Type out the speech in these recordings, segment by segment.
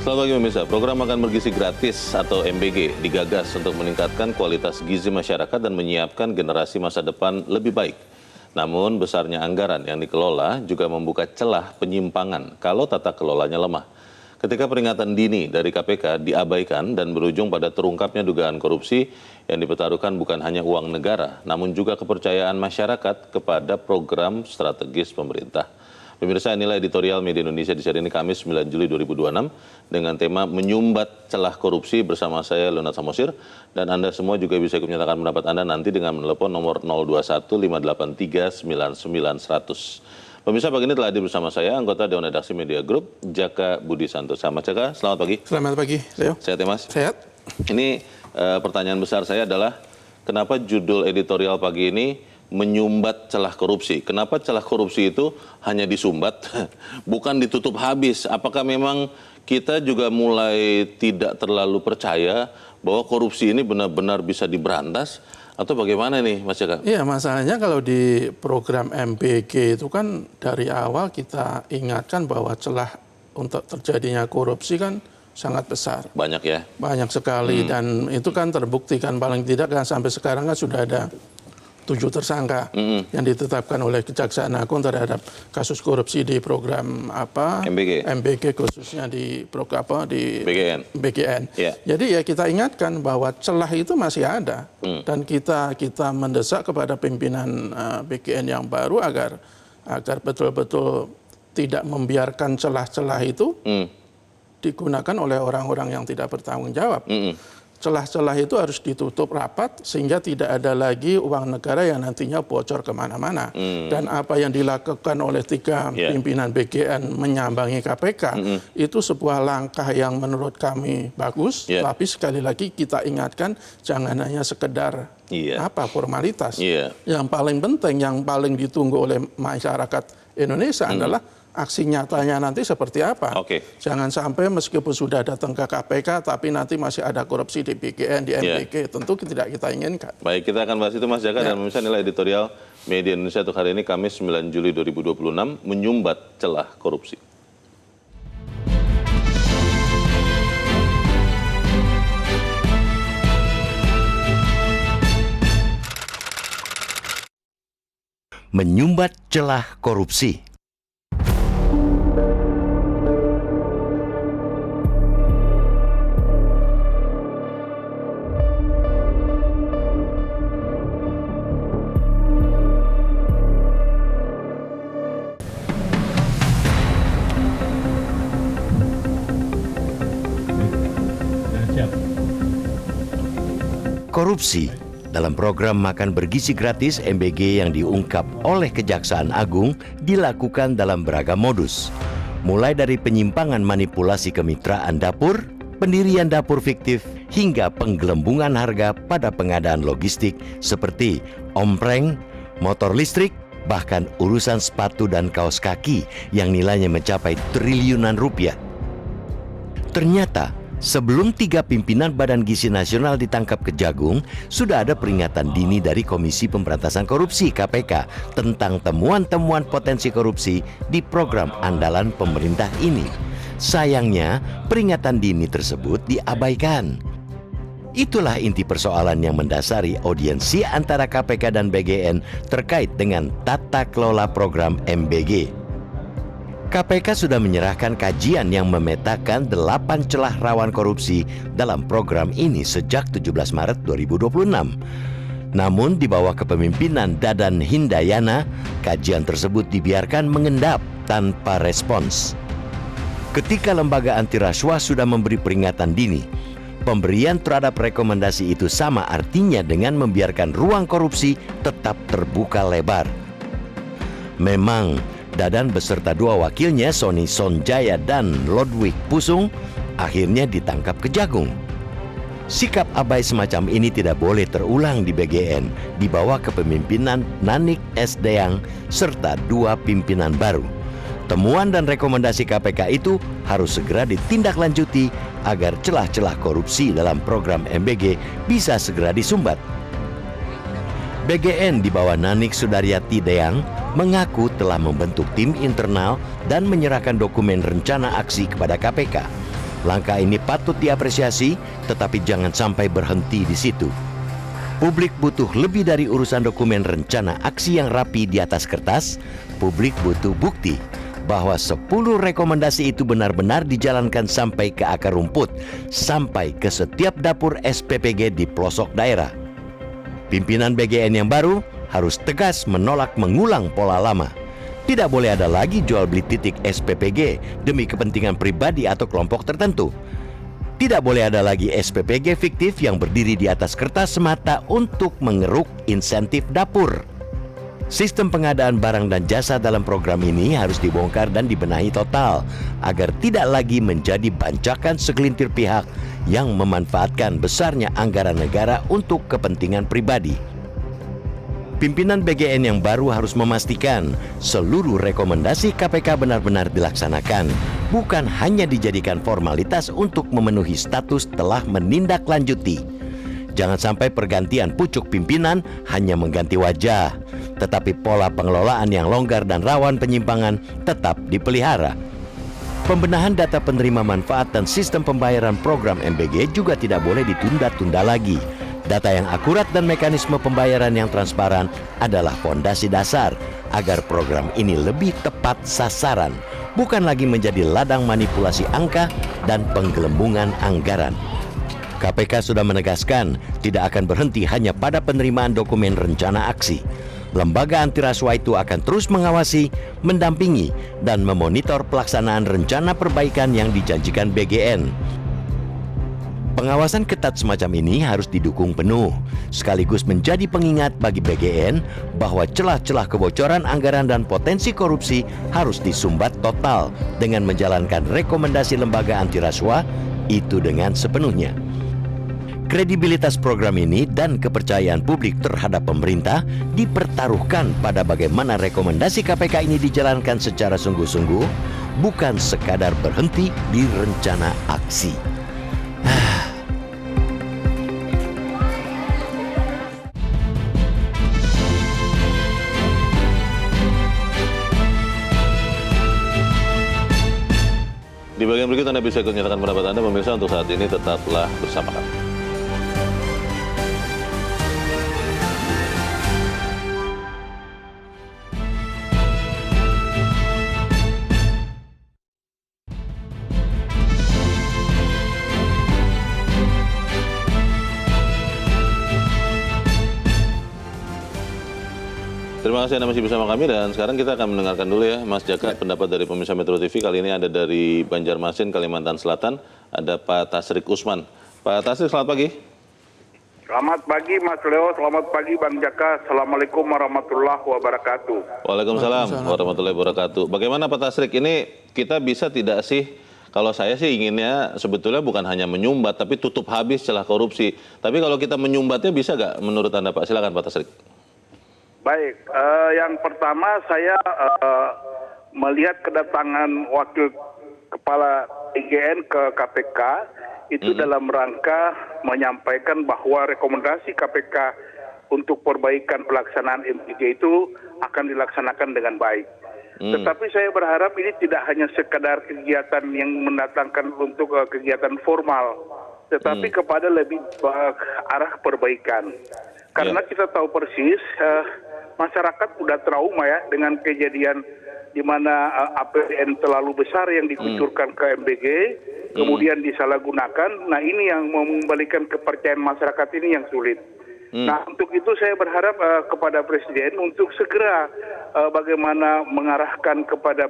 Selamat pagi pemirsa. Program Makan Bergizi Gratis atau MBG digagas untuk meningkatkan kualitas gizi masyarakat dan menyiapkan generasi masa depan lebih baik. Namun besarnya anggaran yang dikelola juga membuka celah penyimpangan kalau tata kelolanya lemah. Ketika peringatan dini dari KPK diabaikan dan berujung pada terungkapnya dugaan korupsi yang dipertaruhkan bukan hanya uang negara, namun juga kepercayaan masyarakat kepada program strategis pemerintah. Pemirsa, inilah editorial Media Indonesia di hari ini Kamis 9 Juli 2026 dengan tema Menyumbat Celah Korupsi bersama saya Leonard Samosir, dan Anda semua juga bisa ikut menyatakan pendapat Anda nanti dengan menelepon nomor 021-583-99-100. Pemirsa, pagi ini telah hadir bersama saya anggota Dewan Redaksi Media Group Jaka Budi Santosa. Mas Jaka, selamat pagi. Selamat pagi, Leo. Sehat ya Mas? Sehat. Ini pertanyaan besar saya adalah kenapa judul editorial pagi ini menyumbat celah korupsi? Kenapa celah korupsi itu hanya disumbat, bukan ditutup habis? Apakah memang kita juga mulai tidak terlalu percaya bahwa korupsi ini benar-benar bisa diberantas? Atau bagaimana nih Mas Jaka? Iya, masalahnya kalau di program MBG itu kan dari awal kita ingatkan bahwa celah untuk terjadinya korupsi kan sangat besar. Banyak ya? Banyak sekali, dan itu kan terbuktikan paling tidak kan sampai sekarang kan sudah ada 7 tersangka yang ditetapkan oleh Kejaksaan Agung terhadap kasus korupsi di program MBG khususnya di program di BGN. Yeah. Jadi ya kita ingatkan bahwa celah itu masih ada, dan kita mendesak kepada pimpinan BGN yang baru agar betul-betul tidak membiarkan celah-celah itu digunakan oleh orang-orang yang tidak bertanggung jawab. Celah-celah itu harus ditutup rapat sehingga tidak ada lagi uang negara yang nantinya bocor kemana-mana. Dan apa yang dilakukan oleh 3 pimpinan BGN menyambangi KPK itu sebuah langkah yang menurut kami bagus. Tapi sekali lagi kita ingatkan jangan hanya sekedar formalitas. Yang paling penting, yang paling ditunggu oleh masyarakat Indonesia adalah aksi nyatanya nanti seperti apa. Jangan sampai meskipun sudah datang ke KPK tapi nanti masih ada korupsi di BGN, di MBG. Tentu tidak kita inginkan. Baik, kita akan bahas itu Mas Jaka. Dan misalnya nilai editorial Media Indonesia untuk hari ini Kamis 9 Juli 2026 menyumbat celah korupsi. Menyumbat celah korupsi. Korupsi dalam program Makan Bergizi Gratis MBG yang diungkap oleh Kejaksaan Agung dilakukan dalam beragam modus. Mulai dari penyimpangan manipulasi kemitraan dapur, pendirian dapur fiktif, hingga penggelembungan harga pada pengadaan logistik seperti ompreng, motor listrik, bahkan urusan sepatu dan kaos kaki yang nilainya mencapai triliunan rupiah. Ternyata sebelum 3 pimpinan Badan Gizi Nasional ditangkap Kejagung, sudah ada peringatan dini dari Komisi Pemberantasan Korupsi (KPK) tentang temuan-temuan potensi korupsi di program andalan pemerintah ini. Sayangnya, peringatan dini tersebut diabaikan. Itulah inti persoalan yang mendasari audiensi antara KPK dan BGN terkait dengan tata kelola program MBG. KPK sudah menyerahkan kajian yang memetakan 8 celah rawan korupsi dalam program ini sejak 17 Maret 2026. Namun di bawah kepemimpinan Dadan Hindayana, kajian tersebut dibiarkan mengendap tanpa respons. Ketika lembaga anti rasuah sudah memberi peringatan dini, pemberian terhadap rekomendasi itu sama artinya dengan membiarkan ruang korupsi tetap terbuka lebar. Memang Dadan beserta 2 wakilnya Sony Sonjaya dan Lodwig Pusung akhirnya ditangkap Kejagung. Sikap abai semacam ini tidak boleh terulang di BGN di bawah kepemimpinan Nanik S. Deang serta 2 pimpinan baru. Temuan dan rekomendasi KPK itu harus segera ditindaklanjuti agar celah-celah korupsi dalam program MBG bisa segera disumbat. BGN di bawah Nanik Sudaryati Deang mengaku telah membentuk tim internal dan menyerahkan dokumen rencana aksi kepada KPK. Langkah ini patut diapresiasi, tetapi jangan sampai berhenti di situ. Publik butuh lebih dari urusan dokumen rencana aksi yang rapi di atas kertas. Publik butuh bukti bahwa 10 rekomendasi itu benar-benar dijalankan sampai ke akar rumput, sampai ke setiap dapur SPPG di pelosok daerah. Pimpinan BGN yang baru harus tegas menolak mengulang pola lama. Tidak boleh ada lagi jual beli titik SPPG demi kepentingan pribadi atau kelompok tertentu. Tidak boleh ada lagi SPPG fiktif yang berdiri di atas kertas semata untuk mengeruk insentif dapur. Sistem pengadaan barang dan jasa dalam program ini harus dibongkar dan dibenahi total agar tidak lagi menjadi bancakan segelintir pihak yang memanfaatkan besarnya anggaran negara untuk kepentingan pribadi. Pimpinan BGN yang baru harus memastikan seluruh rekomendasi KPK benar-benar dilaksanakan, bukan hanya dijadikan formalitas untuk memenuhi status telah menindaklanjuti. Jangan sampai pergantian pucuk pimpinan hanya mengganti wajah, tetapi pola pengelolaan yang longgar dan rawan penyimpangan tetap dipelihara. Pembenahan data penerima manfaat dan sistem pembayaran program MBG juga tidak boleh ditunda-tunda lagi. Data yang akurat dan mekanisme pembayaran yang transparan adalah fondasi dasar agar program ini lebih tepat sasaran, bukan lagi menjadi ladang manipulasi angka dan penggelembungan anggaran. KPK sudah menegaskan tidak akan berhenti hanya pada penerimaan dokumen rencana aksi. Lembaga anti rasuah itu akan terus mengawasi, mendampingi, dan memonitor pelaksanaan rencana perbaikan yang dijanjikan BGN. Pengawasan ketat semacam ini harus didukung penuh, sekaligus menjadi pengingat bagi BGN bahwa celah-celah kebocoran anggaran dan potensi korupsi harus disumbat total dengan menjalankan rekomendasi lembaga anti rasuah itu dengan sepenuhnya. Kredibilitas program ini dan kepercayaan publik terhadap pemerintah dipertaruhkan pada bagaimana rekomendasi KPK ini dijalankan secara sungguh-sungguh, bukan sekadar berhenti di rencana aksi. Di bagian berikut Anda bisa ikut menyatakan pendapat Anda, pemirsa. Untuk saat ini tetaplah bersama kami. Terima kasih Anda masih bersama kami, dan sekarang kita akan mendengarkan dulu ya Mas Jaka, pendapat dari pemirsa Metro TV. Kali ini ada dari Banjarmasin, Kalimantan Selatan, ada Pak Tasrik Usman. Pak Tasrik, selamat pagi. Selamat pagi Mas Leo, selamat pagi Bang Jaka. Assalamualaikum warahmatullahi wabarakatuh. Waalaikumsalam warahmatullahi wabarakatuh. Bagaimana Pak Tasrik, ini kita bisa tidak sih, kalau saya sih inginnya sebetulnya bukan hanya menyumbat, tapi tutup habis celah korupsi. Tapi kalau kita menyumbatnya bisa nggak menurut Anda Pak? Silakan Pak Tasrik. Baik, yang pertama saya melihat kedatangan Wakil Kepala IGN ke KPK itu dalam rangka menyampaikan bahwa rekomendasi KPK untuk perbaikan pelaksanaan MBG itu akan dilaksanakan dengan baik. Tetapi saya berharap ini tidak hanya sekadar kegiatan yang mendatangkan untuk kegiatan formal, tetapi kepada lebih arah perbaikan. Karena kita tahu persis masyarakat sudah trauma ya dengan kejadian di mana APBN terlalu besar yang dikucurkan ke MBG, kemudian disalahgunakan. Nah ini yang mengembalikan kepercayaan masyarakat ini yang sulit. Nah untuk itu saya berharap kepada Presiden untuk segera bagaimana mengarahkan kepada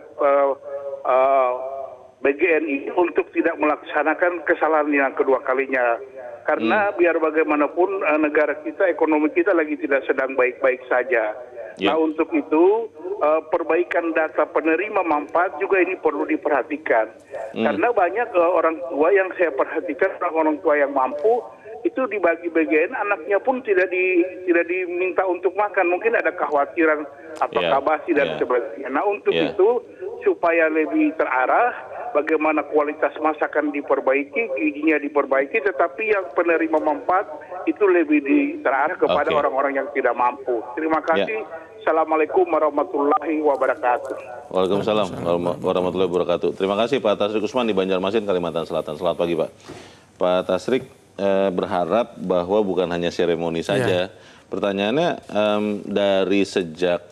BGN ini untuk tidak melaksanakan kesalahan yang kedua kalinya. Karena biar bagaimanapun negara kita, ekonomi kita lagi tidak sedang baik-baik saja. Nah untuk itu perbaikan data penerima manfaat juga ini perlu diperhatikan. Karena banyak orang tua yang saya perhatikan, orang tua yang mampu itu dibagi BGN, anaknya pun tidak diminta untuk makan. Mungkin ada kekhawatiran apakah basi dan sebagainya. Nah untuk itu supaya lebih terarah, bagaimana kualitas masakan diperbaiki, gizinya diperbaiki, tetapi yang penerima manfaat itu lebih terarah kepada orang-orang yang tidak mampu. Terima kasih. Assalamualaikum warahmatullahi wabarakatuh. Waalaikumsalam warahmatullahi wabarakatuh. Terima kasih Pak Tasrik Usman di Banjarmasin, Kalimantan Selatan. Selamat pagi Pak. Pak Tasrik berharap bahwa bukan hanya seremoni saja. Pertanyaannya dari sejak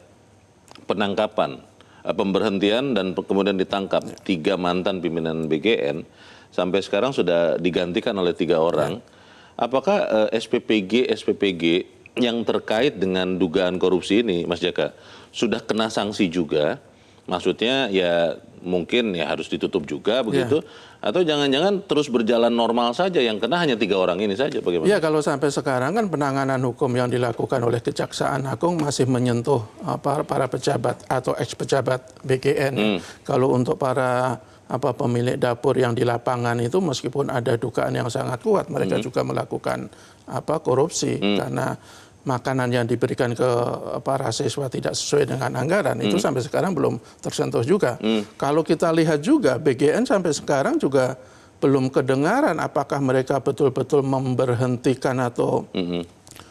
penangkapan, pemberhentian dan kemudian ditangkap 3 mantan pimpinan BGN sampai sekarang sudah digantikan oleh 3 orang. Apakah SPPG yang terkait dengan dugaan korupsi ini, Mas Jaka, sudah kena sanksi juga? Maksudnya ya mungkin ya harus ditutup juga begitu, atau jangan-jangan terus berjalan normal saja, yang kena hanya 3 orang ini saja, bagaimana? Ya, kalau sampai sekarang kan penanganan hukum yang dilakukan oleh Kejaksaan Agung masih menyentuh para pejabat atau ex-pejabat BGN. Kalau untuk para pemilik dapur yang di lapangan itu meskipun ada dugaan yang sangat kuat, mereka juga melakukan korupsi karena makanan yang diberikan ke para siswa tidak sesuai dengan anggaran, itu sampai sekarang belum tersentuh juga. Kalau kita lihat juga, BGN sampai sekarang juga belum kedengaran apakah mereka betul-betul memberhentikan atau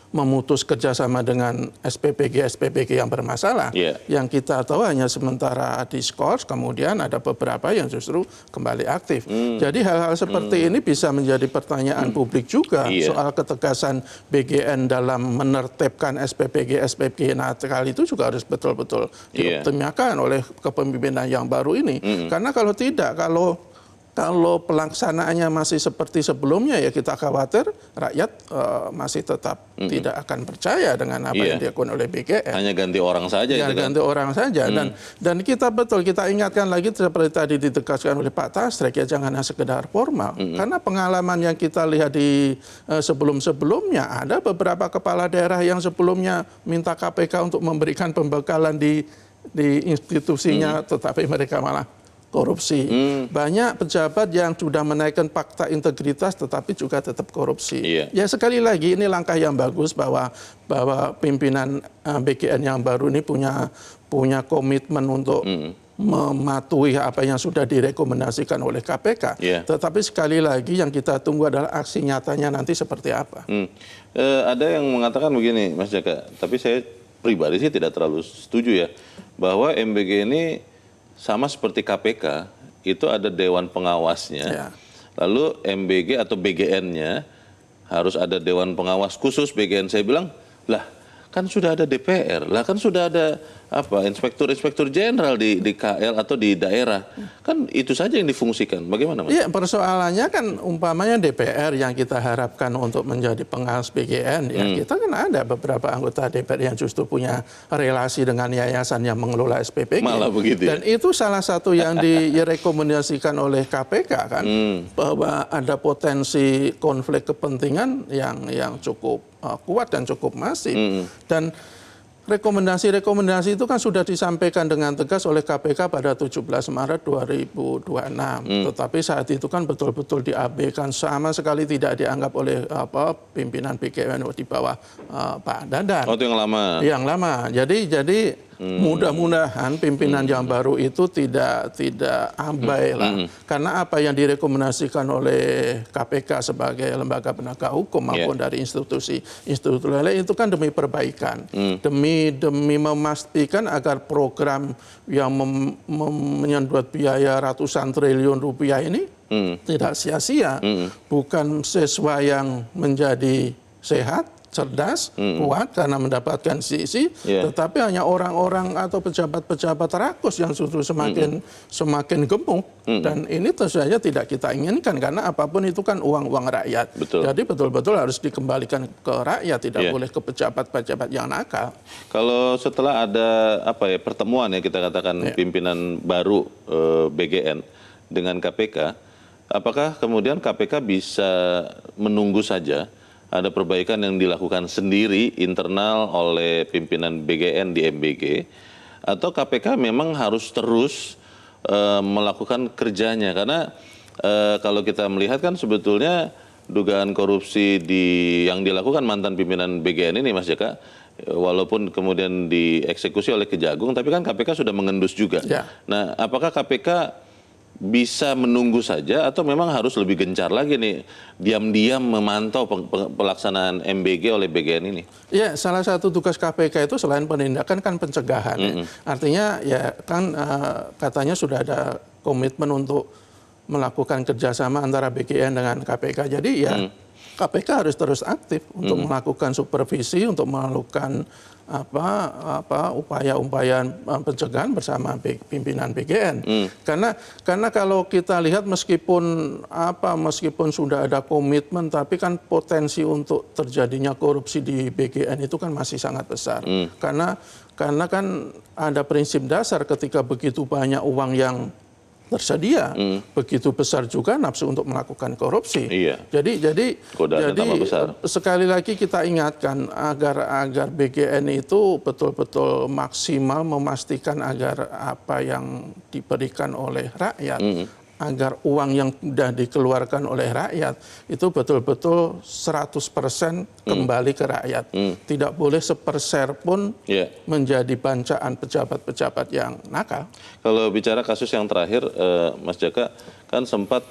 memutus kerjasama dengan SPPG yang bermasalah. Yang kita tahu hanya sementara diskors, kemudian ada beberapa yang justru kembali aktif. Jadi hal-hal seperti ini bisa menjadi pertanyaan publik juga soal ketegasan BGN dalam menertibkan SPPG nakal itu juga harus betul-betul dioptimalkan oleh kepemimpinan yang baru ini. Karena kalau tidak, kalau pelaksanaannya masih seperti sebelumnya, ya kita khawatir rakyat masih tetap tidak akan percaya dengan apa yang dilakukan oleh BGN. Hanya ganti orang saja. Ganti orang saja. Dan kita ingatkan lagi seperti tadi ditegaskan oleh Pak Tasrik, ya jangan hanya sekedar formal. Karena pengalaman yang kita lihat di sebelum-sebelumnya, ada beberapa kepala daerah yang sebelumnya minta KPK untuk memberikan pembekalan di institusinya, tetapi mereka malah korupsi. Banyak pejabat yang sudah menaikkan fakta integritas tetapi juga tetap korupsi. Ya sekali lagi ini langkah yang bagus bahwa pimpinan BGN yang baru ini punya komitmen untuk mematuhi apa yang sudah direkomendasikan oleh KPK. Tetapi sekali lagi yang kita tunggu adalah aksi nyatanya nanti seperti apa. Ada yang mengatakan begini, Mas Jaka, tapi saya pribadi sih tidak terlalu setuju ya, bahwa MBG ini sama seperti KPK, itu ada dewan pengawasnya. Lalu MBG atau BGN-nya harus ada dewan pengawas khusus BGN. Saya bilang, lah kan sudah ada DPR, lah kan sudah ada inspektur jenderal di KL atau di daerah, kan itu saja yang difungsikan. Bagaimana Mas? Iya, persoalannya kan umpamanya DPR yang kita harapkan untuk menjadi pengawas BGN, ya kita kan ada beberapa anggota DPR yang justru punya relasi dengan yayasan yang mengelola SPPG. Malah begitu. Dan itu salah satu yang direkomendasikan oleh KPK kan, bahwa ada potensi konflik kepentingan yang cukup kuat dan cukup masif. Dan rekomendasi-rekomendasi itu kan sudah disampaikan dengan tegas oleh KPK pada 17 Maret 2026. Tetapi saat itu kan betul-betul diabaikan, sama sekali tidak dianggap oleh pimpinan BGN di bawah Pak Dadan. Oh, itu yang lama. Yang lama. Jadi mudah-mudahan pimpinan yang baru itu tidak abai lah. Karena apa yang direkomendasikan oleh KPK sebagai lembaga penegak hukum maupun dari institusi lain itu kan demi perbaikan, demi memastikan agar program yang menyedot biaya ratusan triliun rupiah ini tidak sia-sia, bukan siswa yang menjadi sehat, cerdas, kuat karena mendapatkan sisi, tetapi hanya orang-orang atau pejabat-pejabat rakus yang justru semakin gemuk. Dan ini tentu saja tidak kita inginkan, karena apapun itu kan uang rakyat. Jadi betul-betul harus dikembalikan ke rakyat, tidak boleh ke pejabat-pejabat yang nakal. Kalau setelah ada pertemuan ya kita katakan pimpinan baru BGN dengan KPK, apakah kemudian KPK bisa menunggu saja ada perbaikan yang dilakukan sendiri internal oleh pimpinan BGN di MBG, atau KPK memang harus terus melakukan kerjanya? Karena kalau kita melihat kan sebetulnya dugaan korupsi yang dilakukan mantan pimpinan BGN ini, Mas Jaka, walaupun kemudian dieksekusi oleh Kejagung, tapi kan KPK sudah mengendus juga. Nah, apakah KPK bisa menunggu saja atau memang harus lebih gencar lagi nih diam-diam memantau pelaksanaan MBG oleh BGN ini? Ya, salah satu tugas KPK itu selain penindakan kan pencegahan. Ya. Artinya ya kan katanya sudah ada komitmen untuk melakukan kerjasama antara BGN dengan KPK. Jadi ya KPK harus terus aktif untuk melakukan supervisi, untuk melakukan upaya-upaya pencegahan bersama pimpinan BGN. Karena kalau kita lihat meskipun sudah ada komitmen, tapi kan potensi untuk terjadinya korupsi di BGN itu kan masih sangat besar. Karena kan ada prinsip dasar ketika begitu banyak uang yang tersedia, begitu besar juga nafsu untuk melakukan korupsi. Iya. Jadi sekali lagi kita ingatkan agar BGN itu betul-betul maksimal memastikan agar apa yang diberikan oleh rakyat, agar uang yang sudah dikeluarkan oleh rakyat itu betul-betul 100% kembali ke rakyat. Tidak boleh seperser pun menjadi bancaan pejabat-pejabat yang nakal. Kalau bicara kasus yang terakhir, Mas Jaka, kan sempat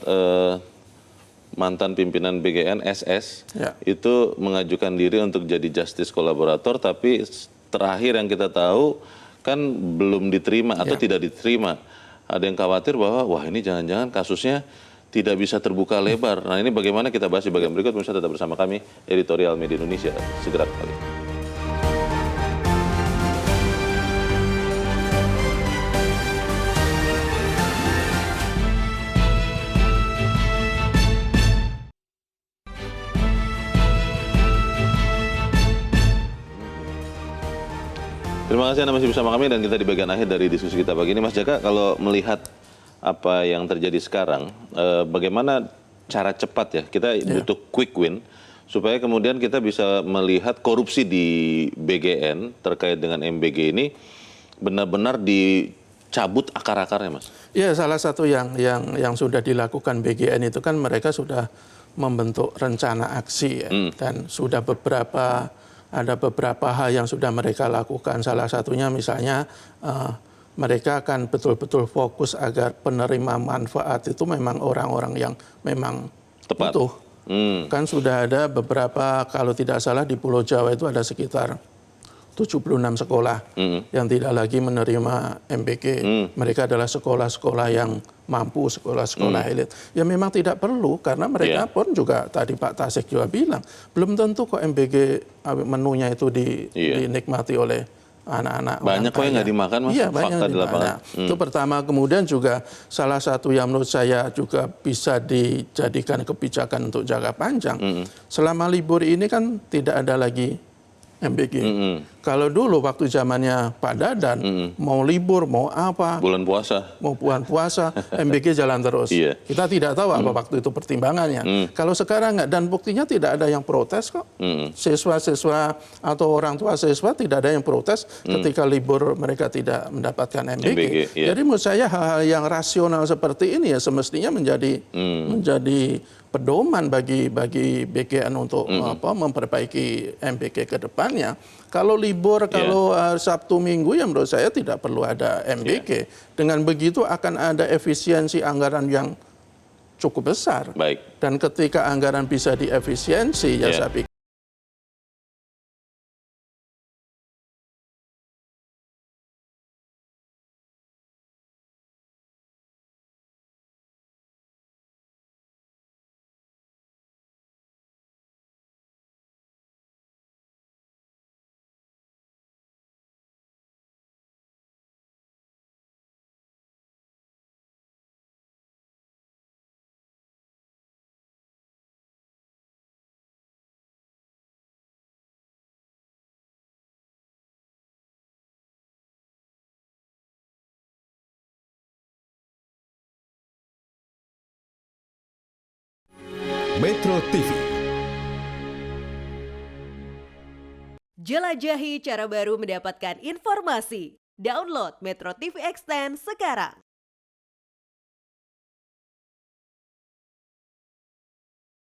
mantan pimpinan BGN SS itu mengajukan diri untuk jadi justice kolaborator, tapi terakhir yang kita tahu kan belum diterima atau tidak diterima. Ada yang khawatir bahwa wah ini jangan-jangan kasusnya tidak bisa terbuka lebar. Nah ini bagaimana kita bahas di bagian berikut. Pemirsa tetap bersama kami, Editorial Media Indonesia. Segera kembali. Terima kasih Anda masih bersama kami dan kita di bagian akhir dari diskusi kita pagi ini. Mas Jaka, kalau melihat apa yang terjadi sekarang, bagaimana cara cepat ya, kita butuh quick win, supaya kemudian kita bisa melihat korupsi di BGN terkait dengan MBG ini benar-benar dicabut akar-akarnya, Mas? Ya, salah satu yang sudah dilakukan BGN itu kan mereka sudah membentuk rencana aksi ya, dan sudah ada beberapa hal yang sudah mereka lakukan. Salah satunya misalnya mereka akan betul-betul fokus agar penerima manfaat itu memang orang-orang yang memang tepat. Butuh. Kan sudah ada beberapa, kalau tidak salah di Pulau Jawa itu ada sekitar 76 sekolah yang tidak lagi menerima MBG. Mereka adalah sekolah-sekolah yang mampu, sekolah-sekolah elit. Ya memang tidak perlu, karena mereka pun juga, tadi Pak Tasik juga bilang, belum tentu kok MBG menunya itu dinikmati oleh anak-anak. Banyak kok yang nggak dimakan, Mas. Iya, banyak yang dimakan. Itu pertama. Kemudian juga salah satu yang menurut saya juga bisa dijadikan kebijakan untuk jangka panjang. Selama libur ini kan tidak ada lagi MBG. Kalau dulu waktu zamannya Pak Dadan, mau libur, mau apa, bulan puasa, MBG jalan terus. Kita tidak tahu apa waktu itu pertimbangannya. Kalau sekarang nggak, dan buktinya tidak ada yang protes kok. Siswa-siswa atau orang tua siswa tidak ada yang protes ketika libur mereka tidak mendapatkan MBG. Jadi menurut saya hal-hal yang rasional seperti ini ya semestinya menjadi pedoman bagi BGN untuk memperbaiki MBG ke depannya. Kalau libur, kalau Sabtu Minggu ya menurut saya tidak perlu ada MBG. Dengan begitu akan ada efisiensi anggaran yang cukup besar. Dan ketika anggaran bisa diefisiensi, ya saya pikir Metro TV. Jelajahi cara baru mendapatkan informasi. Download Metro TV Extend sekarang.